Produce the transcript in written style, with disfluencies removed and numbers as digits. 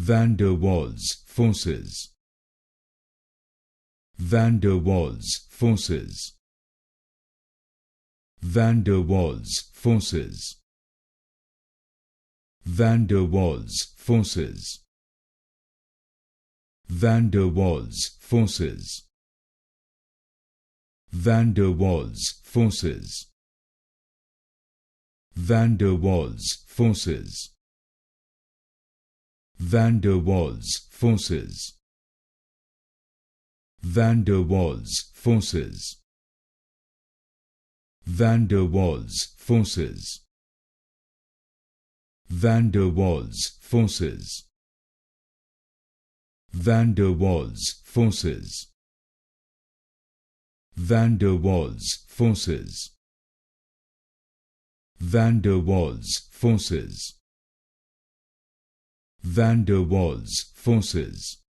Van der Waals Forces. Van der Waals Forces. Van der Waals Forces. Van der Waals Forces. Van der Waals Forces. Van der Waals Forces. Van der Waals Forces. Van der Waals Forces. Van der Waals Forces. Van der Waals Forces. Van der Waals Forces. Van der Waals Forces. Van der Waals Forces. Van der Waals Forces. Van der Waals Forces.